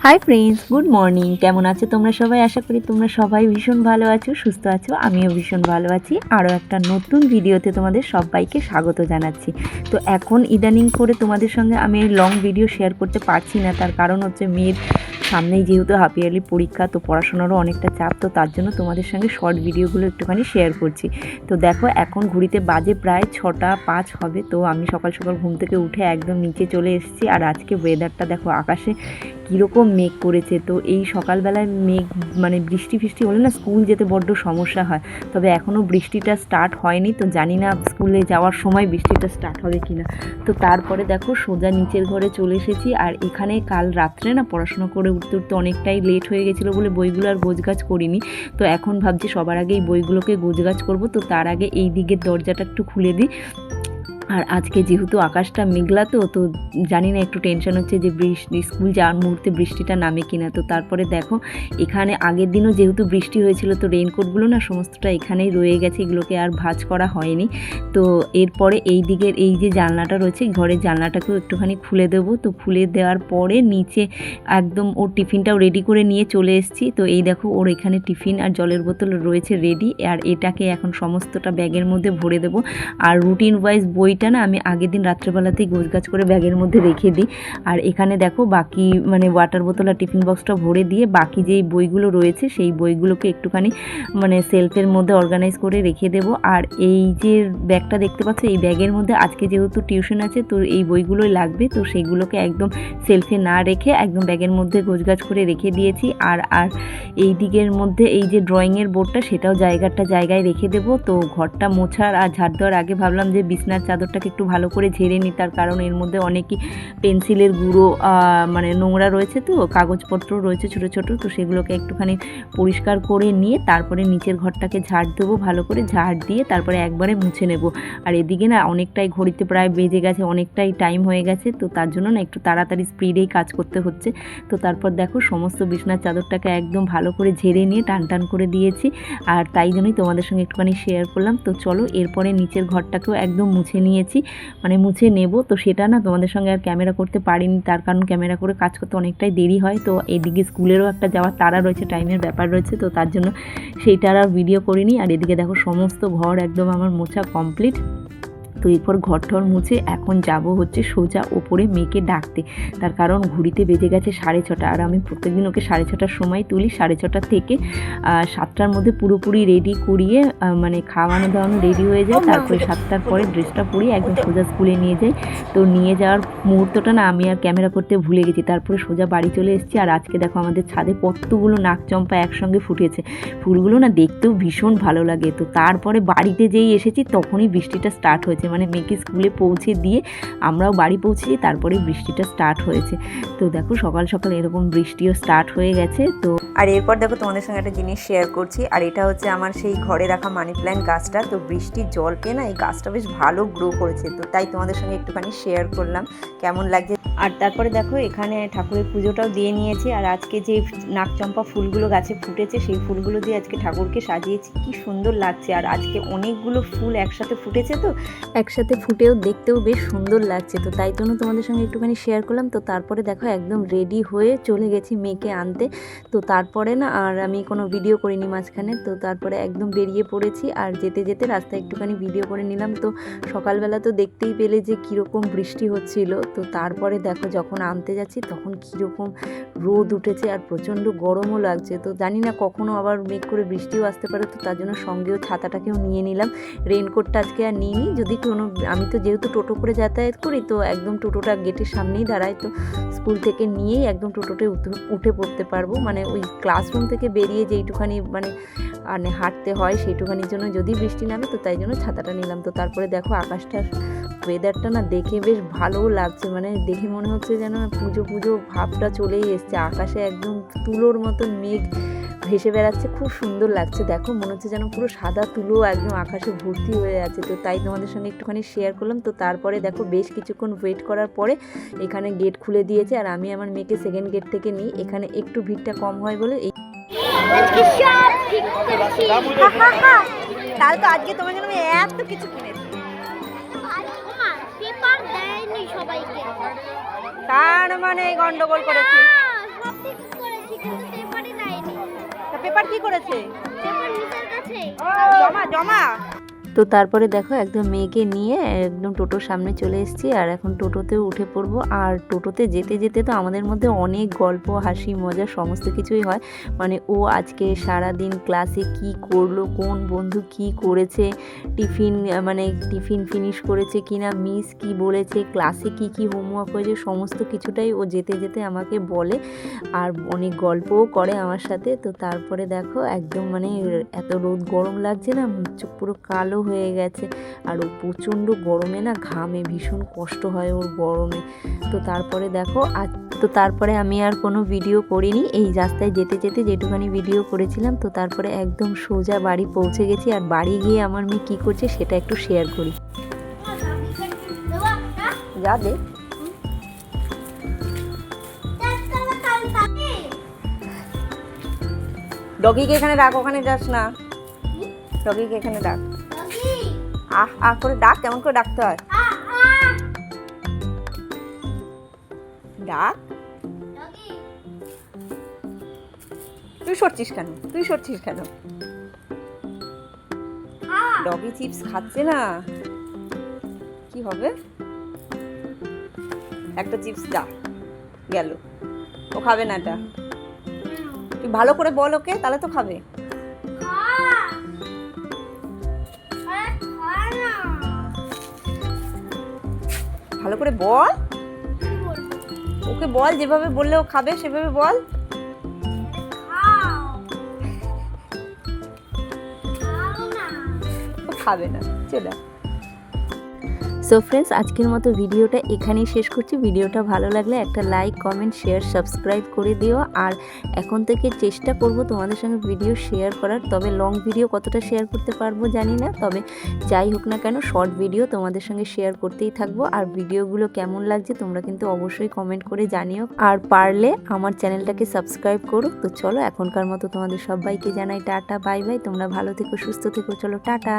Hi friends, good morning. কেমন আছো তোমরা সবাই? আশা করি তোমরা সবাই ভীষণ ভালো আছো, সুস্থ আছো। আমিও ভীষণ ভালো আছি। আরও একটা নতুন ভিডিওতে তোমাদের সবাইকে স্বাগত জানাচ্ছি। তো এখন ইদানিং করে তোমাদের সঙ্গে আমি লং ভিডিও শেয়ার করতে পারছি না, তার কারণ হচ্ছে মেয়ের সামনেই যেহেতু হাফ ইয়ারলি পরীক্ষা, তো পড়াশোনারও অনেকটা চাপ, তো তার জন্য তোমাদের সঙ্গে শর্ট ভিডিওগুলো একটুখানি শেয়ার করছি। তো দেখো এখন ঘড়িতে বাজে প্রায় 6টা 5 হবে। তো আমি সকাল সকাল ঘুম থেকে উঠে একদম নিচে চলে এসেছি। আর আজকে ওয়েদারটা দেখো, আকাশে কীরকম মেঘ করেছে। তো এই সকালবেলায় মেঘ মানে বৃষ্টি ফিষ্টি হলে না স্কুল যেতে বড্ড সমস্যা হয়। তবে এখনও বৃষ্টিটা স্টার্ট হয়নি, তো জানি না স্কুলে যাওয়ার সময় বৃষ্টিটা স্টার্ট হবে কি না। তো তারপরে দেখো সোজা নিচের ঘরে চলে এসেছি। আর এখানে কাল রাত্রে না পড়াশোনা করে উঠতে উঠতে অনেকটাই লেট হয়ে গেছিলো বলে বইগুলো আর গোছগাছ করিনি। তো এখন ভাবছি সবার আগে এই বইগুলোকে গোছগাছ করব। তো তার আগে এই দিকের দরজাটা একটু খুলে দিই। আর আজকে যেহেতু আকাশটা মেঘলা, তো জানি না, একটু টেনশন হচ্ছে যে স্কুল যাওয়ার মুহূর্তে বৃষ্টিটা নামে কিনা। তো তারপরে দেখো এখানে আগের দিনও যেহেতু বৃষ্টি হয়েছিল, তো রেইনকোটগুলো না সমস্তটা এখানেই রয়ে গেছে, এগুলোকে আর ভাঁজ করা হয়নি। তো এরপরে এই দিকের এই যে জানলাটা রয়েছে, ঘরের জানলাটাকেও একটুখানি খুলে দেবো। তো খুলে দেওয়ার পরে নিচে একদম ওর টিফিনটাও রেডি করে নিয়ে চলে এসেছি। তো এই দেখো ওর এখানে টিফিন আর জলের বোতল রয়েছে রেডি। আর এটাকে এখন সমস্তটা ব্যাগের মধ্যে ভরে দেবো। আর রুটিন ওয়াইজ বইটা না আমি আগের দিন রাত্রেবেলাতেই গোছগাছ করে ব্যাগের মধ্যে রেখে দিই। আর এখানে দেখো বাকি মানে ওয়াটার বোতল আর টিফিন বক্সটা ভরে দিয়ে বাকি যেই বইগুলো রয়েছে সেই বইগুলোকে একটুখানি মানে সেলফের মধ্যে অর্গানাইজ করে রেখে দেব। আর এই যে ব্যাগটা দেখতে পাচ্ছ, এই ব্যাগের মধ্যে আজকে যেহেতু টিউশন আছে, তো এই বইগুলোই লাগবে। তো সেইগুলোকে একদম সেলফে না রেখে একদম ব্যাগের মধ্যে গোছগাছ করে রেখে দিয়েছি। আর এই দিকের মধ্যে এই যে ড্রয়িংয়ের বোর্ডটা, সেটাও জায়গায় রেখে দেবো। তো ঘরটা মোছার আর ঝাড় দেওয়ার আগে ভাবলাম যে বিছনার চাদরটাকে একটু ভালো করে ঝেড়ে নিই, তার কারণ এর মধ্যে অনেকই পেন্সিলের গুঁড়ো মানে নোংরা রয়েছে, তো কাগজপত্র রয়েছে ছোটো ছোটো। তো সেগুলোকে একটুখানি পরিষ্কার করে নিয়ে তারপরে নিচের ঘরটাকে ঝাড় দেবো, ভালো করে ঝাড় দিয়ে তারপরে একবারে মুছে নেব। আর এদিকে না অনেকটাই ঘড়িতে প্রায় বেজে গেছে, অনেকটাই টাইম হয়ে গেছে। তো তার জন্য না একটু তাড়াতাড়ি স্পিডেই কাজ করতে হচ্ছে। তো তারপর দেখো সমস্ত বিছনার চাদরটাকে একদম ভালো করে ঝেড়ে নিয়ে টান করে দিয়েছি। আর তাই জন্যই তোমাদের সঙ্গে একটুখানি শেয়ার করলাম। তো চলো এরপরে নিচের ঘরটাকেও একদম মুছে নিয়েছি, মানে মুছে নেব। তো সেটা না তোমাদের সঙ্গে আর ক্যামেরা করতে পারিনি, তার কারণ ক্যামেরা করে কাজ করতে অনেকটাই দেরি হয়। তো এদিকে স্কুলেরও একটা যাওয়ার তাড়া রয়েছে, টাইমের ব্যাপার রয়েছে, তো তার জন্য সেইটার আর ভিডিও করিনি। আর এদিকে দেখো সমস্ত ঘর একদম আমার মোছা কমপ্লিট। তো এরপর ঘর মুছে এখন যাব হচ্ছে সোজা ওপরে মেয়েকে ডাকতে, তার কারণ ঘড়িতে বেজে গেছে 6:30। আর আমি প্রত্যেকদিন ওকে 6:30টার সময় তুলি। 6:30 থেকে 7টার মধ্যে পুরোপুরি রেডি করিয়ে মানে খাওয়ানো দাওয়ানো রেডি হয়ে যায়। তারপরে 7টার পরে ড্রেসটা পরিয়ে একদম সোজা স্কুলে নিয়ে যাই। তো নিয়ে যাওয়ার মুহূর্তটা না আমি আর ক্যামেরা করতে ভুলে গেছি। তারপরে সোজা বাড়ি চলে এসেছি। আর আজকে দেখো আমাদের ছাদে কতগুলো নাকচম্পা একসঙ্গে ফুটেছে, ফুলগুলো না দেখতেও ভীষণ ভালো লাগে। তো তারপরে বাড়িতে যেই এসেছি তখনই বৃষ্টিটা স্টার্ট হয়েছে, মানে মেয়েকে স্কুলে পৌঁছে দিয়ে আমরাও বাড়ি পৌঁছেছি, তারপরে বৃষ্টিটা স্টার্ট হয়েছে। তো দেখো সকাল সকাল এরকম বৃষ্টিও স্টার্ট হয়ে গেছে। তো আর এরপর দেখো তোমাদের সঙ্গে একটা জিনিস শেয়ার করছি। আর এটা হচ্ছে আমার সেই ঘরে রাখা মানি প্ল্যান্ট গাছটা। তো বৃষ্টির জল পেয়ে না এই গাছটা বেশ ভালো গ্রো করেছে, তো তাই তোমাদের সঙ্গে একটুখানি শেয়ার করলাম কেমন লাগছে। আর তারপরে দেখো এখানে ঠাকুরের পুজোটাও দিয়ে নিয়েছি। আর আজকে যে নাকচম্পা ফুলগুলো গাছে ফুটেছে সেই ফুলগুলো দিয়ে আজকে ঠাকুরকে সাজিয়েছি, কি সুন্দর লাগছে। আর আজকে অনেকগুলো ফুল একসাথে ফুটেছে, তো একসাথে ফুটেও দেখতেও বেশ সুন্দর লাগছে। তো তাই জন্য তোমাদের সঙ্গে একটুখানি শেয়ার করলাম। তো তারপরে দেখো একদম রেডি হয়ে চলে গেছি মেয়েকে আনতে। তো তারপরে না আর আমি কোনো ভিডিও করিনি মাঝখানে। তো তারপরে একদম বেরিয়ে পড়েছি। আর যেতে যেতে রাস্তায় একটুখানি ভিডিও করে নিলাম। তো সকালবেলা তো দেখতেই পেলে যে কীরকম বৃষ্টি হচ্ছিল। তো তারপরে দেখো যখন আনতে যাচ্ছি তখন কীরকম রোদ উঠেছে আর প্রচণ্ড গরমও লাগছে। তো জানি না কখনো আবার মেঘ করে বৃষ্টিও আসতে পারে, তো তার জন্য সঙ্গেও ছাতাটাকেও নিয়ে নিলাম। রেইনকোটটা আজকে আর নিইনি, যদি কোনো আমি তো যেহেতু টোটো করে যাতায়াত করি, তো একদম টোটোটা গেটের সামনেই দাঁড়ায়। তো স্কুল থেকে নিয়েই একদম টোটোতে উঠে পড়তে পারবো, মানে ওই ক্লাসরুম থেকে বেরিয়ে যেইটুখানি মানে হাঁটতে হয় সেইটুখানির জন্য যদি বৃষ্টি নামে, তো তাই জন্য ছাতাটা নিলাম। তো তারপরে দেখো আকাশটা ওয়েদারটা না দেখে বেশ ভালোও লাগছে, মানে দেখে মনে হচ্ছে যেন পুজো ভাবটা চলেই এসছে। আকাশে একদম তুলোর মতন মেঘ ভেসে বেড়াচ্ছে, খুব সুন্দর লাগছে। দেখো মনে হচ্ছে যেন পুরো সাদা তুলো একদম আকাশে ভর্তি হয়ে আছে। তো তাই তোমাদের সঙ্গে একটুখানি শেয়ার করলাম। তো তারপরে দেখো বেশ কিছুক্ষণ ওয়েট করার পরে এখানে গেট খুলে দিয়েছে। আর আমি আমার মেয়েকে সেকেন্ড গেট থেকে নিই, এখানে একটু ভিড়টা কম হয় বলে এই তাহলে তো আজকে তোমার জন্য আমি এত কিছু কিনেছি। তার মানে গন্ডগোল করেছি। পেপার কি করেছে? জমা জমা। তো তারপরে দেখো একদম মেয়েকে নিয়ে একদম টোটোর সামনে চলে এসেছি, আর এখন টোটোতেও উঠে পড়বো। আর টোটোতে যেতে যেতে তো আমাদের মধ্যে অনেক গল্প, হাসি, মজা সমস্ত কিছুই হয়। মানে ও আজকে সারাদিন ক্লাসে কি করলো, কোন বন্ধু কি করেছে, টিফিন ফিনিশ করেছে কিনা, মিস কি বলেছে, ক্লাসে কি কি হোমওয়ার্ক হয়েছে, সমস্ত কিছুটাই ও যেতে যেতে আমাকে বলে, আর অনেক গল্পও করে আমার সাথে। তো তারপরে দেখো একদম মানে এত রোদ গরম লাগছে না, মুখ চোখ পুরো কালো হয়ে গেছে, আর ও প্রচণ্ড গরমে না ঘামে, ভীষণ কষ্ট হয় ওর গরমে। তো তারপরে আমি আর কোনো ভিডিও করিনি, এই রাস্তায় যেতে যেতে যেটুখানি ভিডিও করেছিলাম। তো তারপরে একদম সোজা বাড়ি পৌঁছে গেছি, আর বাড়ি গিয়ে আমার মেয়ে কী করছে সেটা একটু শেয়ার করি। যা দে। ডগিকে এখানে ডাক, ওখানে যাস না, ডগিকে এখানে ডাক। আহ আহ করে ডাক, কেমন করে ডাকতে হয় ডাক। তুই সরছিস কেন? ডগি চিপস খাচ্ছে না, কি হবে? একটা চিপস যা গেল, ও খাবে না এটা। তুই ভালো করে বল ওকে, তাহলে তো খাবে। ভালো করে বল ওকে, বল যেভাবে বললে ও খাবে সেভাবে বল। ও খাবে না, চলে। সো ফ্রেন্ডস, আজকের মতো ভিডিওটা এখানেই শেষ করছি। ভিডিওটা ভালো লাগলে একটা লাইক, কমেন্ট, শেয়ার, সাবস্ক্রাইব করে দিও। আর এখন থেকে চেষ্টা করব তোমাদের সঙ্গে ভিডিও শেয়ার করার, তবে লং ভিডিও কতটা শেয়ার করতে পারবো জানি না, তবে যাই হোক না কেন শর্ট ভিডিও তোমাদের সঙ্গে শেয়ার করতেই থাকবো। আর ভিডিওগুলো কেমন লাগছে তোমরা কিন্তু অবশ্যই কমেন্ট করে জানিও, আর পারলে আমার চ্যানেলটাকে সাবস্ক্রাইব করো। তো চলো এখনকার মতো তোমাদের সবাইকে জানাই টাটা, বাই বাই। তোমরা ভালো থেকো, সুস্থ থেকো, চলো টাটা।